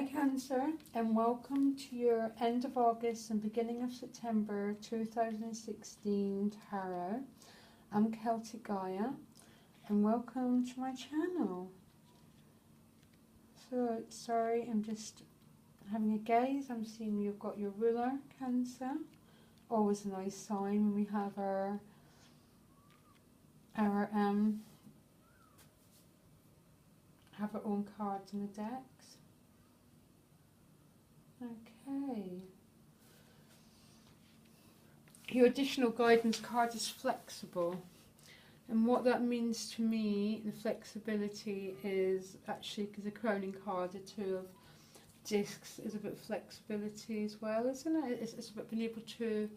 Hi Cancer, and welcome to your end of August and beginning of September 2016 Tarot. I'm Celtic Gaia, and welcome to my channel. So, sorry, I'm just having a gaze. I'm seeing you've got your ruler, Cancer. Always a nice sign when we have our own cards in the decks. Okay. Your additional guidance card is flexible. And what that means to me, the flexibility is actually, because the crowning card, the Two of Discs, is about flexibility as well, isn't it? It's about being able to,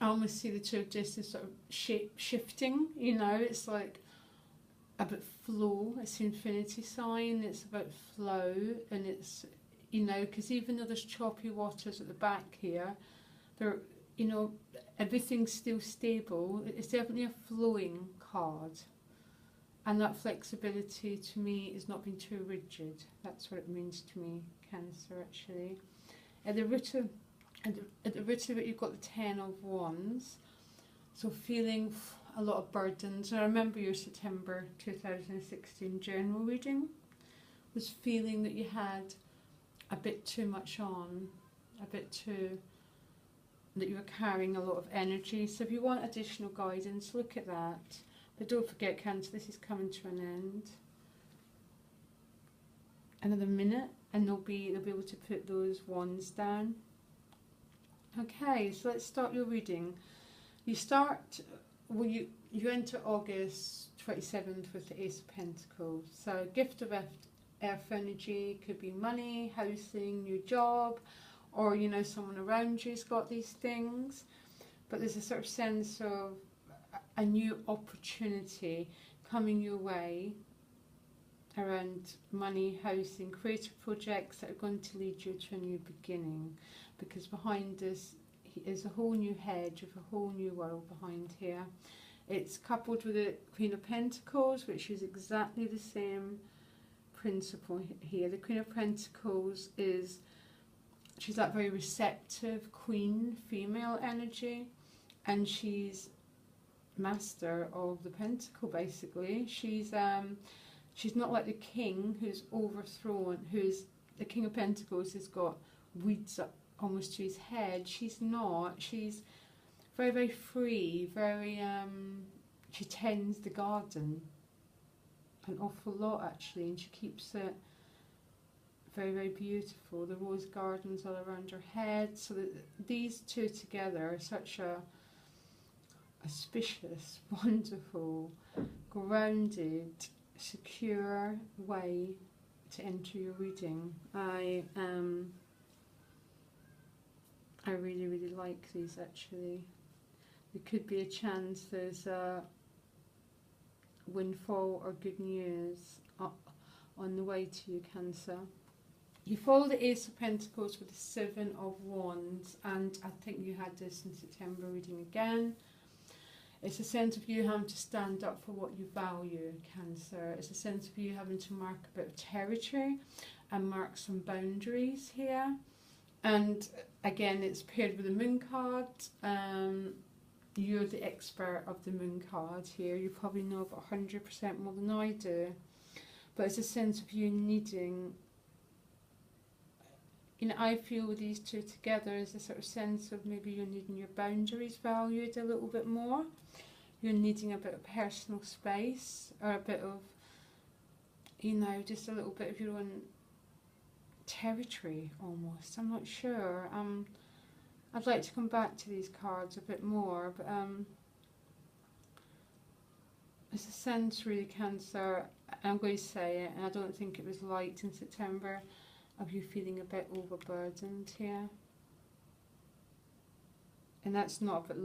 I almost see the Two of Discs as sort of shape-shifting, you know, it's like about flow, it's the infinity sign, it's about flow, and it's, you know, because even though there's choppy waters at the back here, there, you know, everything's still stable. It's definitely a flowing card, and that flexibility to me is not being too rigid. That's what it means to me, Cancer. Actually, at the root of it, you've got the Ten of Wands, so feeling a lot of burdens. And I remember your September 2016 general reading was feeling that you had a bit too much on, that you were carrying a lot of energy. So if you want additional guidance, look at that. But don't forget, Cancer, this is coming to an end. Another minute, and they'll be able to put those wands down. Okay, so let's start your reading. You start, well, you enter August 27th with the Ace of Pentacles. So gift of earth energy could be money, housing, new job, or, you know, someone around you's got these things. But there's a sort of sense of a new opportunity coming your way around money, housing, creative projects that are going to lead you to a new beginning. Because behind us is a whole new hedge of a whole new world behind here. It's coupled with the Queen of Pentacles, which is exactly the same principle here. The Queen of Pentacles is, she's that very receptive queen, female energy, and she's master of the pentacle, basically. She's not like the king who's overthrown, the King of Pentacles has got weeds up almost to his head. She's not. She's very, very free, very, she tends the garden an awful lot, actually, and she keeps it very, very beautiful. The rose gardens all around her head. So that these two together are such a auspicious, wonderful, grounded, secure way to enter your reading. I really, really like these, actually. There could be a chance there's a windfall or good news on the way to you, Cancer. You follow the Ace of Pentacles with the Seven of Wands, and I think you had this in September reading again. It's a sense of you having to stand up for what you value, Cancer. It's a sense of you having to mark a bit of territory and mark some boundaries here. And again, it's paired with the Moon card. You're the expert of the Moon card here. You probably know about 100% more than I do. But it's a sense of you needing, you know, I feel with these two together is a sort of sense of maybe you're needing your boundaries valued a little bit more. You're needing a bit of personal space, or a bit of, you know, just a little bit of your own territory almost. I'm not sure. I'd like to come back to these cards a bit more, but it's a sense, really, Cancer, I'm going to say it, and I don't think it was light in September, of you feeling a bit overburdened here. And that's not about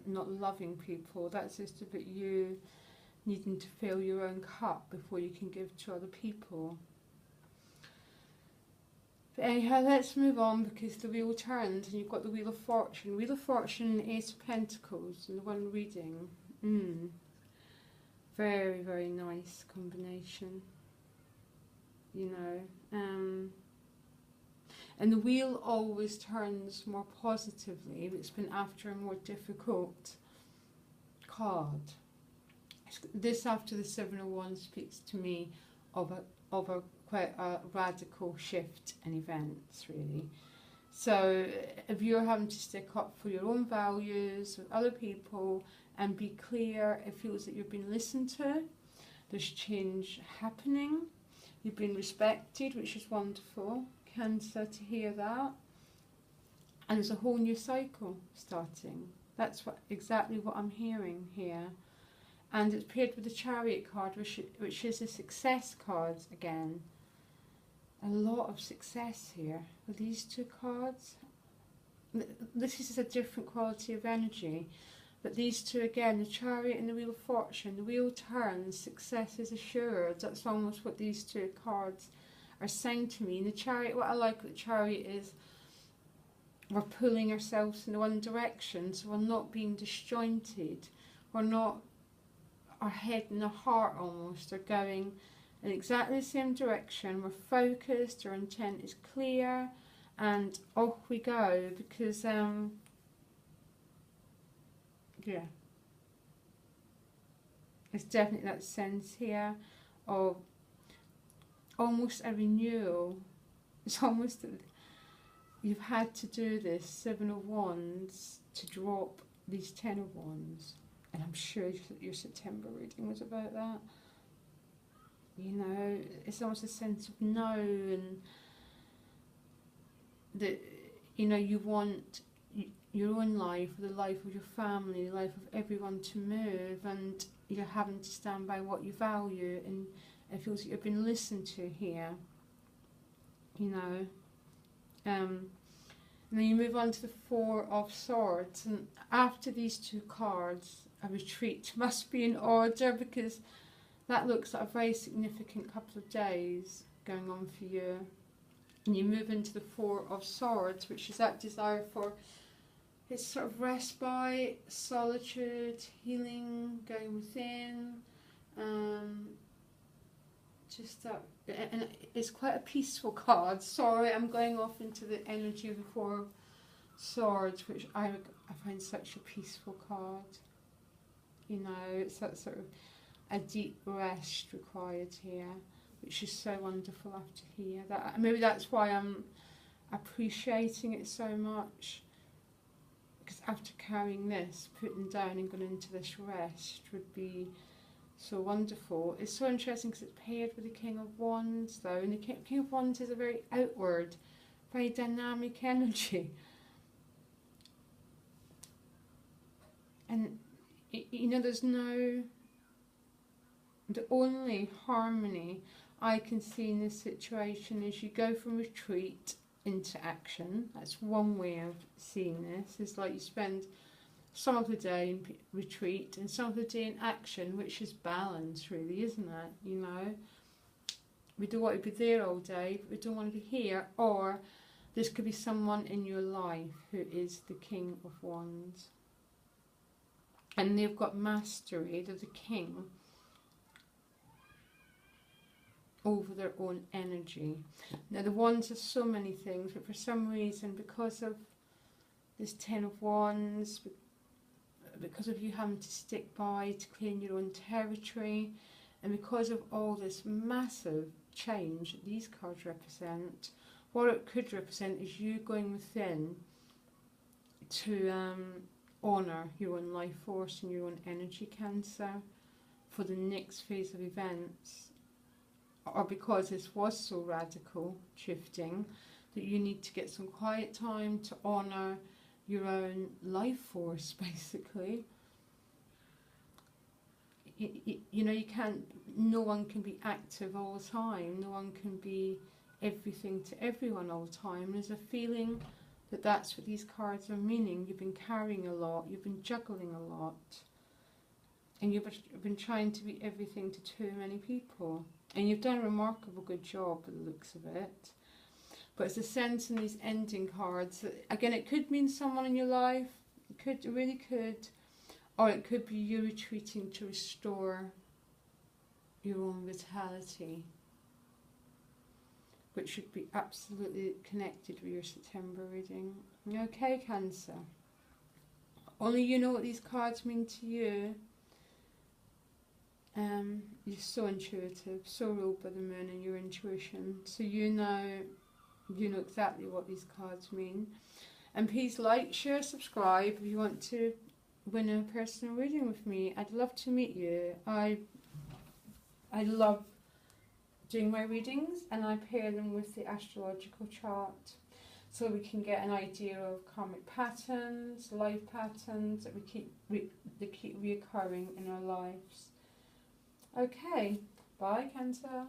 not loving people, that's just about you needing to fill your own cup before you can give to other people. But anyhow, let's move on, because the wheel turns and you've got the Wheel of Fortune. Wheel of Fortune and Ace of Pentacles in the one reading. Very, very nice combination. you know. And the wheel always turns more positively. It's been after a more difficult card. This after the Seven of Wands speaks to me of a quite a radical shift in events, really. So if you're having to stick up for your own values with other people and be clear, it feels that you've been listened to. There's change happening. You've been respected, which is wonderful. Cancer, to hear that. And there's a whole new cycle starting. That's exactly what I'm hearing here. And it's paired with the Chariot card, which is a success card again. A lot of success here with these two cards. This is a different quality of energy. But these two again, the Chariot and the Wheel of Fortune, the wheel turns, success is assured. That's almost what these two cards are saying to me. And the Chariot, what I like with the Chariot is we're pulling ourselves in one direction, so we're not being disjointed. We're not, our head and our heart almost are going in exactly the same direction. We're focused, our intent is clear, and off we go, because yeah, it's definitely that sense here of almost a renewal. It's almost that you've had to do this Seven of Wands to drop these Ten of Wands, and I'm sure your September reading was about that. You know, it's almost a sense of no, and that, you know, you want your own life, the life of your family, the life of everyone to move, and you're having to stand by what you value, and it feels like you've been listened to here, you know. And then you move on to the Four of Swords, and after these two cards, a retreat must be in order, because that looks like a very significant couple of days going on for you. And you move into the Four of Swords, which is that desire for, it's sort of respite, solitude, healing, going within, just that, and it's quite a peaceful card. Sorry, I'm going off into the energy of the Four of Swords, which I find such a peaceful card. You know, it's that sort of a deep rest required here, which is so wonderful after here. That maybe that's why I'm appreciating it so much, because after carrying this, putting down and going into this rest would be so wonderful. It's so interesting because it's paired with the King of Wands, though, and the King of Wands is a very outward, very dynamic energy. And you know, there's no, the only harmony I can see in this situation is you go from retreat into action. That's one way of seeing this. It's like you spend some of the day in retreat and some of the day in action, which is balance, really, isn't it? You know, we don't want to be there all day, but we don't want to be here. Or this could be someone in your life who is the King of Wands, and they've got mastery, they're the king over their own energy. Now the Wands are so many things, but for some reason, because of this Ten of Wands, because of you having to stick by to clean your own territory, and because of all this massive change that these cards represent, what it could represent is you going within to honour your own life force and your own energy, Cancer, for the next phase of events. Or because this was so radical shifting that you need to get some quiet time to honour your own life force, basically. You know, you can't, no one can be active all the time, no one can be everything to everyone all the time. There's a feeling that that's what these cards are meaning. You've been carrying a lot, you've been juggling a lot, and you've been trying to be everything to too many people. And you've done a remarkable good job by the looks of it. But it's a sense in these ending cards that, again, it could mean someone in your life, it really could, or it could be you retreating to restore your own vitality. which should be absolutely connected with your September reading. Okay, Cancer. Only you know what these cards mean to you. You're so intuitive, so ruled by the moon and your intuition. So you know exactly what these cards mean. And please like, share, subscribe if you want to win a personal reading with me. I'd love to meet you. I love doing my readings, and I pair them with the astrological chart so we can get an idea of karmic patterns, life patterns that keep reoccurring in our lives. Okay, bye, Cancer.